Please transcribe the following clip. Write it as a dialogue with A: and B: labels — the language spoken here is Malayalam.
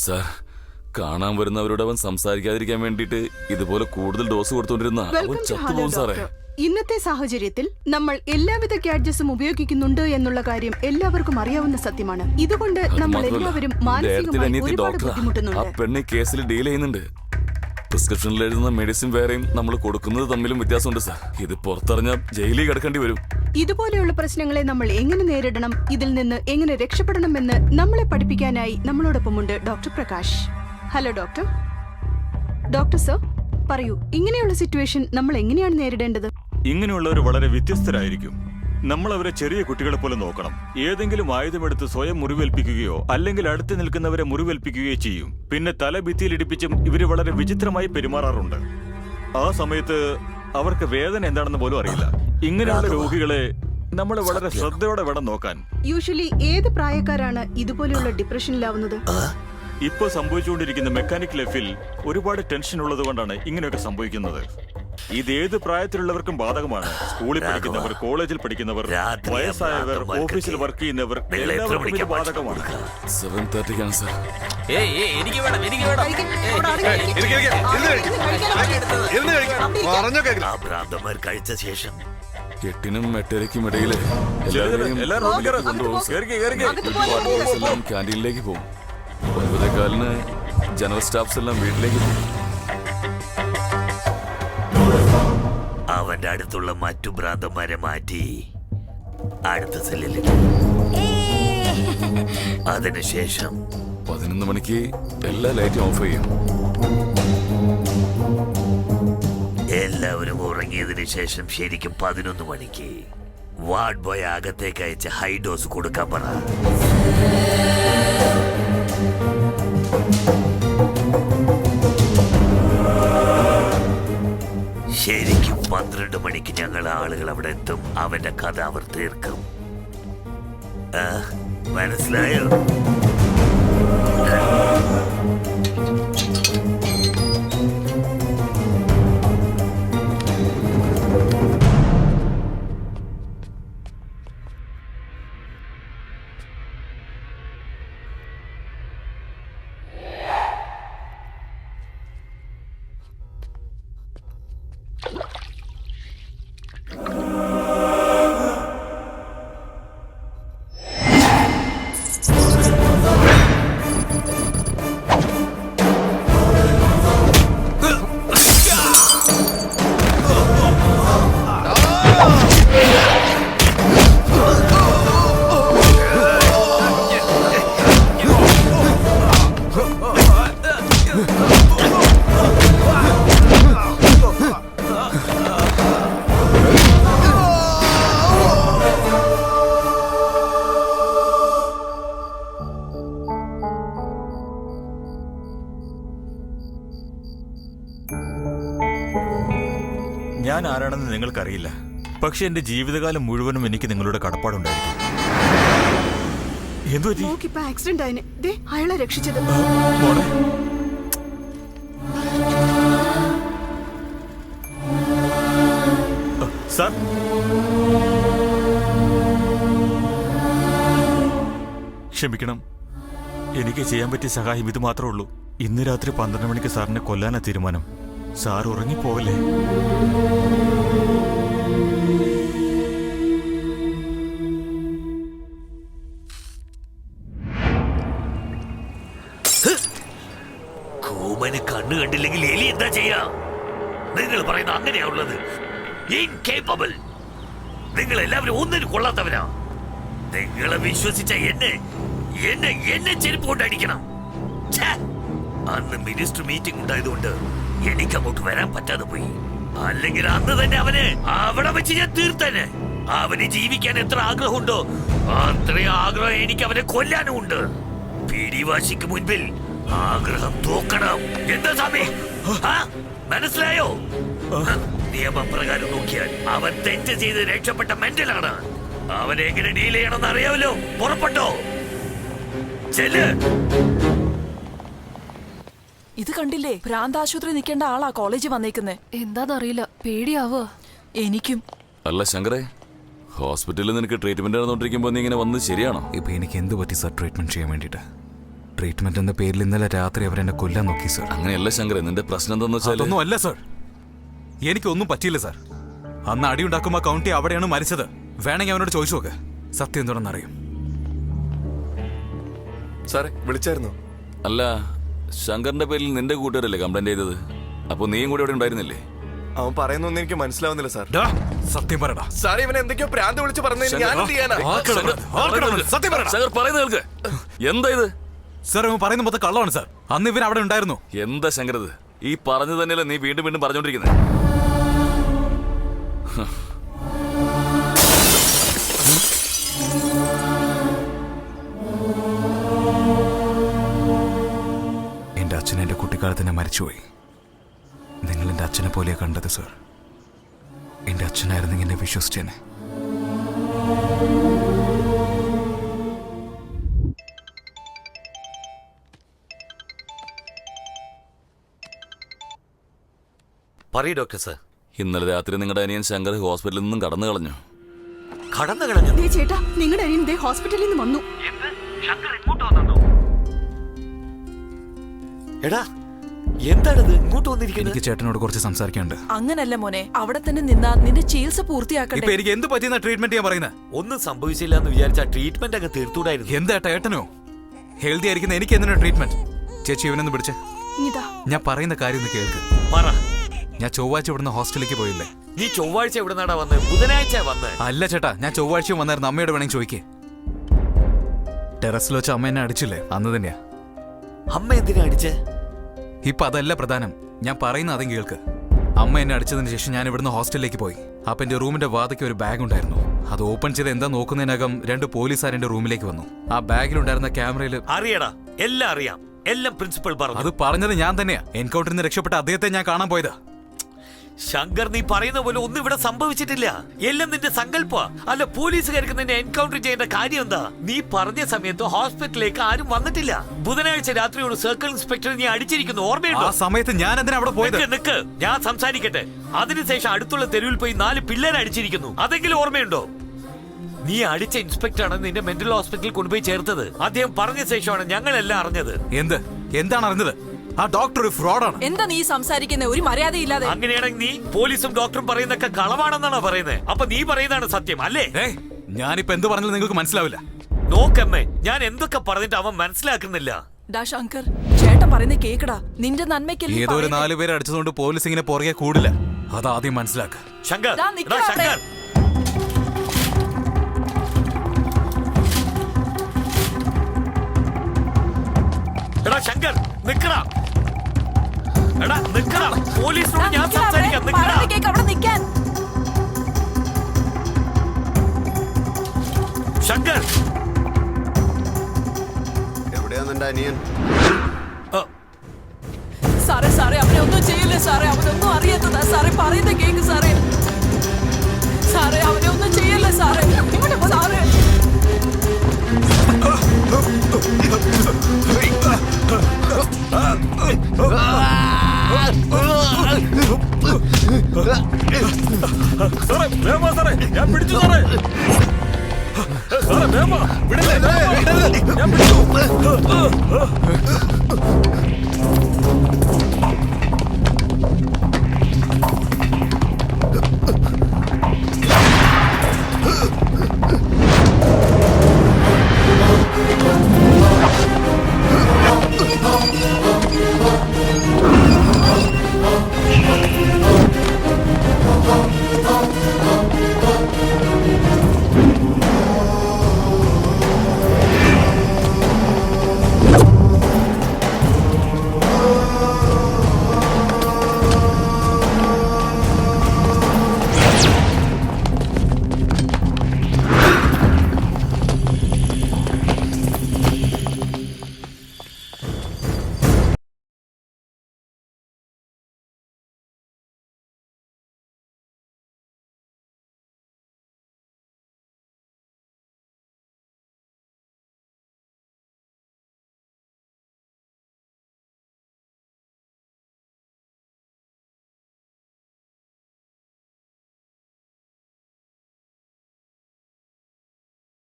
A: സാർ, കാണാൻ വരുന്നവരോട് അവൻ സംസാരിക്കാതിരിക്കാൻ വേണ്ടിട്ട് ഇതുപോലെ കൂടുതൽ ഡോസ് കൊടുത്തോണ്ടിരുന്ന അവൻ ചത്തുപോകും സാറേ.
B: ഇന്നത്തെ സാഹചര്യത്തിൽ നമ്മൾ എല്ലാവിധ ഗാഡ്ജറ്റ്സും ഉപയോഗിക്കുന്നുണ്ട് എന്നുള്ള കാര്യം എല്ലാവർക്കും അറിയാവുന്ന സത്യമാണ്. ഇതുകൊണ്ട് നമ്മൾ എല്ലാവരും മാനസികമായി ഒരുപാട് ബുദ്ധിമുട്ടുന്നുണ്ട്.
A: ആ പെണ്ണ് കേസിൽ ഡീൽ ചെയ്യുന്നുണ്ട്. പ്രിസ്ക്രിപ്ഷനിൽ എഴുതുന്ന മെഡിസിൻ വേറെയും നമ്മൾ കൊടുക്കുന്നത് തമ്മിലും വ്യത്യാസമുണ്ട് സാർ. ഇത് പുറത്തറിഞ്ഞാൽ ജയിലിൽ കിടക്കേണ്ടി വരും.
B: ഇതുപോലെയുള്ള പ്രശ്നങ്ങളെ നമ്മൾ എങ്ങനെ നേരിടണം, ഇതിൽ നിന്ന് എങ്ങനെ രക്ഷപ്പെടണമെന്ന് നമ്മളെ പഠിപ്പിക്കാനായി നമ്മളോടൊപ്പമുണ്ട് doctor Prakash. Hello doctor. Doctor sir, പറയൂ, ഇങ്ങനെയുള്ള സിറ്റുവേഷൻ നമ്മൾ എങ്ങനെയാണ് നേരിടേണ്ടത്?
C: ഇങ്ങനെയുള്ളവർ വളരെ വ്യത്യസ്തരായിരിക്കും. നമ്മൾ അവരെ ചെറിയ കുട്ടികളെ പോലെ നോക്കണം. ഏതെങ്കിലും ആയുധമെടുത്ത് സ്വയം മുറിവേൽപ്പിക്കുകയോ അല്ലെങ്കിൽ അടുത്ത് നിൽക്കുന്നവരെ മുറിവേൽപ്പിക്കുകയോ ചെയ്യും. പിന്നെ തല ഭിത്തിയിലിടിപ്പിച്ചും ഇവര് വളരെ വിചിത്രമായി പെരുമാറാറുണ്ട്. ആ സമയത്ത് അവർക്ക് വേദന എന്താണെന്ന് പോലും അറിയില്ല. ഇങ്ങനെയുള്ള രോഗികളെ നമ്മൾ വളരെ ശ്രദ്ധയോടെ വേണം നോക്കാൻ.
B: യൂഷ്വലി ഏത് പ്രായക്കാരാണ് ഇതുപോലെയുള്ള ഡിപ്രഷനിലാവുന്നത്?
C: ഇപ്പൊ സംഭവിച്ചുകൊണ്ടിരിക്കുന്ന മെക്കാനിക് ലൈഫിൽ ഒരുപാട് ടെൻഷൻ ഉള്ളത് കൊണ്ടാണ് ഇങ്ങനെയൊക്കെ സംഭവിക്കുന്നത്. ഇതേത് പ്രായത്തിലുള്ളവർക്കും ബാധകമാണ്. സ്കൂളിൽ പഠിക്കുന്നവർ, കോളേജിൽ പഠിക്കുന്നവർ, വയസ്സായവർ, ഓഫീസിൽ വർക്ക് ചെയ്യുന്നവർ, എല്ലാവർക്കും ഇത് ബാധകമാണ്.
A: 7:30 സാർ.
D: കഴിച്ച ശേഷം
A: 8നും 8:30ക്കും ഇടയില് എല്ലാം ക്യാൻറ്റീനിലേക്ക് പോകും. 9:15 ജനറൽ സ്റ്റാഫ്സ് എല്ലാം വീട്ടിലേക്ക് പോകും.
D: അവന്റെ അടുത്തുള്ള മറ്റു ഭ്രാന്തന്മാരെ മാറ്റി അടുത്ത സെല്ലിൽ. അതിനുശേഷം
A: 11 മണിക്ക് എല്ലാ ലൈറ്റും ഓഫ് ചെയ്യും.
D: എല്ലാവരും ഉറങ്ങിയതിനു ശേഷം ശരിക്കും 11 മണിക്ക് വാർഡ് ബോയ് അകത്തേക്ക് അയച്ച് ഹൈ ഡോസ് കൊടുക്കാൻ പറ. ശരിക്കും 12 മണിക്ക് ഞങ്ങൾ ആളുകൾ അവിടെ എത്തും. അവന്റെ കഥ അവർ തീർക്കും. മനസ്സിലായോ?
C: ഞാൻ ആരാണെന്ന് നിങ്ങൾക്കറിയില്ല. പക്ഷെ എന്റെ ജീവിതകാലം മുഴുവനും എനിക്ക് നിങ്ങളുടെ കടപ്പാടുണ്ടായിരിക്കും.
B: ആക്സിഡന്റ് ആയിന്. ദേ, അയാളെ രക്ഷിച്ചത്.
C: സാർ, ക്ഷമിക്കണം. എനിക്ക് ചെയ്യാൻ പറ്റിയ സഹായം ഇത് മാത്രമേ ഉള്ളൂ. ഇന്ന് രാത്രി 12 മണിക്ക് സാറിനെ കൊല്ലാനാ തീരുമാനം. സാർ ഉറങ്ങിപ്പോവല്ലേ?
D: കൂമന് കണ്ണു കണ്ടില്ലെങ്കിൽ എലി എന്താ ചെയ്യാ? നിങ്ങൾ പറയുന്ന അങ്ങനെയാ ഉള്ളത്. ഇൻകേപ്പബിൾ. നിങ്ങൾ എല്ലാവരും ഒന്നിനും കൊള്ളാത്തവരാ. നിങ്ങളെ വിശ്വസിച്ച എന്നെ ചെരുപ്പ് കൊണ്ടടിക്കണം. അന്ന് മിനിസ്റ്റർ മീറ്റിംഗ് ഉണ്ടായതുകൊണ്ട് എനിക്ക് അങ്ങോട്ട് വരാൻ പറ്റാതെ പോയി. അല്ലെങ്കിൽ അന്ന് തന്നെ അവനെ അവിടെ വെച്ച് ഞാൻ തീർത്തന്നെ. അവന് ജീവിക്കാൻ എത്ര ആഗ്രഹമുണ്ടോ അത്രയും ആഗ്രഹം എനിക്ക് അവനെ കൊല്ലാനും ഉണ്ട്. പിടിവാശിക്ക് മുൻപിൽ ആഗ്രഹം തോക്കണം. എന്താ സ്വാമി, മനസ്സിലായോ? നിയമപ്രകാരം നോക്കിയാൽ അവൻ തെറ്റ് ചെയ്ത് രക്ഷപ്പെട്ട മെന്റലാണ്. അവനെ എങ്ങനെ ഡീൽ ചെയ്യണമെന്ന് അറിയാമല്ലോ. പുറപ്പെട്ടോ, ചെല്ല്.
E: ഇത് കണ്ടില്ലേ, ഭ്രാന്താശുപത്രി നിൽക്കേണ്ട ആളാ കോളേജിൽ വന്നേക്കുന്നേ.
F: എന്താന്നറിയില്ല, പേടിയാവോ
E: എനിക്കും.
A: അല്ല ശങ്കരേ, ഹോസ്പിറ്റലിൽ നിനക്ക് ട്രീറ്റ്മെന്റ് നടന്നുകൊണ്ടിരിക്കുമ്പോ നീ ഇങ്ങനെ വന്നത് ശരിയാണോ?
G: ഇപ്പൊ എനിക്ക് എന്ത് പറ്റി സാർ ട്രീറ്റ്മെന്റ് ചെയ്യാൻ വേണ്ടിട്ട്? ട്രീറ്റ്മെന്റ് എന്ന പേരിൽ ഇന്നലെ രാത്രി അവരെന്നെ കൊല്ലാൻ നോക്കി സർ.
A: അങ്ങനെയല്ല ശങ്കർ, നിന്റെ പ്രശ്നം എന്താന്ന് വെച്ചാൽ
G: അതൊന്നും അല്ല സർ, എനിക്കൊന്നും പറ്റിയില്ല സർ. അന്ന് അടി ഉണ്ടാക്കുമ്പോ കൗണ്ടി അവിടെയാണ് മരിച്ചത്. വേണമെങ്കിൽ അവനോട് ചോദിച്ചു നോക്ക്, സത്യം എന്താണെന്ന് അറിയും.
H: സാറേ വിളിച്ചായിരുന്നു.
A: അല്ല, ശങ്കറിന്റെ പേരിൽ നിന്റെ കൂട്ടുകാരല്ലേ കംപ്ലൈന്റ് ചെയ്തത്? അപ്പൊ നീയും കൂടെ ഇവിടെ ഉണ്ടായിരുന്നില്ലേ?
H: അവൻ പറയുന്നൊന്നും എനിക്ക് മനസ്സിലാവുന്നില്ല സാർ.
G: സത്യം പറയടാ.
H: സാറേ ഇവൻ എന്തൊക്കെയോ പ്രാന്ത് വിളിച്ച് പറഞ്ഞു. ഞാൻ എന്ത് ചെയ്യാനാ?
G: സത്യം പറയടാ.
A: ശങ്കർ പറയുന്നത് കേൾക്ക്. എന്താ ഇത്?
G: സർ ഇവൻ പറയുന്ന മൊത്തം കള്ളമാണ് സർ. അന്ന് ഇവൻ അവിടെ ഉണ്ടായിരുന്നു.
A: എന്താ ശങ്കർ ഇത്? ഈ പറഞ്ഞു തന്നെയല്ലേ നീ വീണ്ടും വീണ്ടും പറഞ്ഞോണ്ടിരിക്കുന്നത്?
G: എന്റെ അച്ഛൻ എന്റെ കുട്ടിക്കാലത്ത് തന്നെ മരിച്ചുപോയി. നിങ്ങൾ എന്റെ അച്ഛനെ പോലെയാ കണ്ടത് സർ. എന്റെ അച്ഛനായിരുന്നെങ്കിൽ എന്നെ വിശ്വസിച്ചേനെ.
D: പറയൂ ഡോക്ടർ സർ.
A: ഇന്നലെ രാത്രി നിങ്ങളുടെ അനിയൻ ശങ്കർ ഹോസ്പിറ്റലിൽ നിന്നും കടന്നു കളഞ്ഞു.
D: കടന്നു കളഞ്ഞു?
B: ദേ ചേട്ടാ, നിങ്ങളുടെ അനിയൻ ദേ ഹോസ്പിറ്റലിൽ നിന്ന് വന്നു.
D: എടാ എന്താണിത് ഇങ്ങോട്ട് വന്നിരിക്കുന്നത്?
G: എനിക്ക് ചേട്ടനോട് കുറച്ച് സംസാരിക്കാനുണ്ട്.
E: അങ്ങനല്ല മോനെ, അവിടെ തന്നെ നിന്നാ നിന്റെ ചികിത്സ
G: ഇപ്പൊ
E: പൂർത്തിയാക്കട്ടെ.
G: എനിക്ക് എന്ത് പറ്റിയെന്ന ട്രീറ്റ്മെന്റ് ചെയ്യാൻ പറയുന്നത്?
D: ഒന്നും സംഭവിച്ചില്ല എന്ന് വിചാരിച്ച ട്രീറ്റ്മെന്റ് അങ്ങ് തീർത്തൂടായിരുന്നു.
G: എന്താ ഏട്ടനോ ഹെൽത്തി ആയിരിക്കുന്ന എനിക്ക് എന്തിനാ ട്രീറ്റ്മെന്റ്? ചേച്ചി ഇവനൊന്ന് പിടിച്ചേ.
B: ഇതാ
G: ഞാൻ പറയുന്ന കാര്യം ഒന്ന് കേൾക്ക്.
D: പറ.
G: ഞാൻ ചൊവ്വാഴ്ച ഇവിടുന്ന് ഹോസ്റ്റലിലേക്ക് പോയില്ലേ?
D: നീ ചൊവ്വാഴ്ച എവിടെ നിന്നാടാ വന്നത്? ബുധനാഴ്ച വന്ന്.
G: അല്ല ചേട്ടാ, ഞാൻ ചൊവ്വാഴ്ച വന്നായിരുന്നു. അമ്മയോട് വേണമെങ്കിൽ ചോദിക്കേ. ടെറസിൽ വെച്ച് അമ്മ എന്നെ അടിച്ചില്ലേ? അന്ന് തന്നെയാ.
D: അമ്മ എന്തിനാ അടിച്ചേ?
G: ഇപ്പൊ അതല്ല പ്രധാനം, ഞാൻ പറയുന്ന അതും കേൾക്ക്. അമ്മ എന്നെ അടിച്ചതിന് ശേഷം ഞാൻ ഇവിടുന്ന് ഹോസ്റ്റലിലേക്ക് പോയി. അപ്പൊ എന്റെ റൂമിന്റെ വാതിക്ക് ഒരു ബാഗ് ഉണ്ടായിരുന്നു. അത് ഓപ്പൺ ചെയ്ത് എന്താ നോക്കുന്നതിനകം 2 പോലീസുകാർ എന്റെ റൂമിലേക്ക് വന്നു. ആ ബാഗിലുണ്ടായിരുന്ന ക്യാമറയിൽ
D: അറിയടാ, എല്ലാം അറിയാം. എല്ലാം പ്രിൻസിപ്പൽ പറഞ്ഞു.
G: അത് പറഞ്ഞത് ഞാൻ തന്നെയാ. എൻകൗണ്ടറിൽ നിന്ന് രക്ഷപ്പെട്ട അദ്ദേഹത്തെ ഞാൻ കാണാൻ പോയതാ.
D: ശങ്കർ, നീ പറയുന്ന പോലെ ഒന്നും ഇവിടെ സംഭവിച്ചിട്ടില്ല. എല്ലാം നിന്റെ സങ്കല്പ. അല്ല, പോലീസുകാർക്ക് നിന്നെ എൻകൗണ്ടർ ചെയ്യേണ്ട കാര്യം എന്താ? നീ പറഞ്ഞ സമയത്ത് ഹോസ്പിറ്റലിലേക്ക് ആരും വന്നിട്ടില്ല. ബുധനാഴ്ച രാത്രി ഒരു സർക്കിൾ ഇൻസ്പെക്ടർ നീ അടിച്ചിരിക്കുന്നു, ഓർമ്മയുണ്ടോ?
G: ആ സമയത്ത് ഞാൻ എന്തിനാ അവിടെ പോയത്?
D: നിക്ക്, ഞാൻ സംസാരിക്കട്ടെ. അതിനുശേഷം അടുത്തുള്ള തെരുവിൽ പോയി 4 പിള്ളേരെ അടിച്ചിരിക്കുന്നു, അതെങ്കിലും ഓർമ്മയുണ്ടോ? നീ അടിച്ച ഇൻസ്പെക്ടറാണ് നിന്റെ മെന്റൽ ഹോസ്പിറ്റലിൽ കൊണ്ടുപോയി ചേർത്തത്. അദ്ദേഹം പറഞ്ഞ ശേഷമാണ് ഞങ്ങളെല്ലാം അറിഞ്ഞത്.
G: എന്താണ് അറിഞ്ഞത്? ആ ഡോക്ടർ ഒരു ഫ്രോഡാണ്.
E: എന്താ നീ സംസാരിക്കുന്നത്? ഒരു മര്യാദയില്ലാതെ.
D: അങ്ങനെയാണെങ്കിൽ നീ പോലീസും ഡോക്ടറും പറയുന്നൊക്കെ കളവാണെന്നാണോ പറയുന്നത്? അപ്പൊ നീ പറയുന്നതാണ് സത്യം അല്ലേ?
G: ഞാനിപ്പോ എന്ത് പറഞ്ഞാലും നിങ്ങൾക്ക് മനസ്സിലാവില്ല.
D: നോക്കമ്മേ, ഞാൻ എന്തൊക്കെ പറഞ്ഞിട്ട് അവൻ മനസ്സിലാക്കുന്നില്ല.
E: ഡാ ശങ്കർ, ചേട്ടൻ പറയുന്നത് കേക്കടാ. നിന്റെ നന്മയ്ക്കല്ലേ
G: ഏതോ ഒരു
E: പറയുന്നേ.
G: 4 പേരെ അടിച്ചതുകൊണ്ട് പോലീസ് ഇങ്ങനെ പുറകെ കൂടില്ല. അതാദ്യം മനസ്സിലാക്ക.
D: ശങ്കർ,
E: ദാ നിക്കടാ
D: എടാ
E: അവിടെ.
D: ശങ്കർ. എടാ ശങ്കർ, നിക്കടാ. എടാ നിക്കടാ, പോലീസിനോട് ഞാൻ
E: നിക്കടാ അവിടെ.
D: സംസാരിക്കാം. നിക്കടാ.
E: പറയുന്നത് കേക്ക്, അവിടെ നിക്കാൻ.
D: ശങ്കർ,
H: എവിടെയാ നിന്റെ അനിയൻ?
E: സാറേ സാറേ, അവനെ ഒന്നും ചെയ്യില്ലേ സാറേ. അവനൊന്നും അറിയാത്തതാ സാറേ. പറയുന്നത് കേക്ക് സാറേ. സാറേ, അവനെ ഒന്നും ചെയ്യല്ലേ സാറേ. ഇങ്ങോട്ട് പോ സാറേ.
C: സാറേ, വേഗം സാറേ, ഞാൻ പിടിച്ചു സാറേ. സാറേ, വേഗം വിടല്ലേ, ഞാൻ പിടിച്ചു.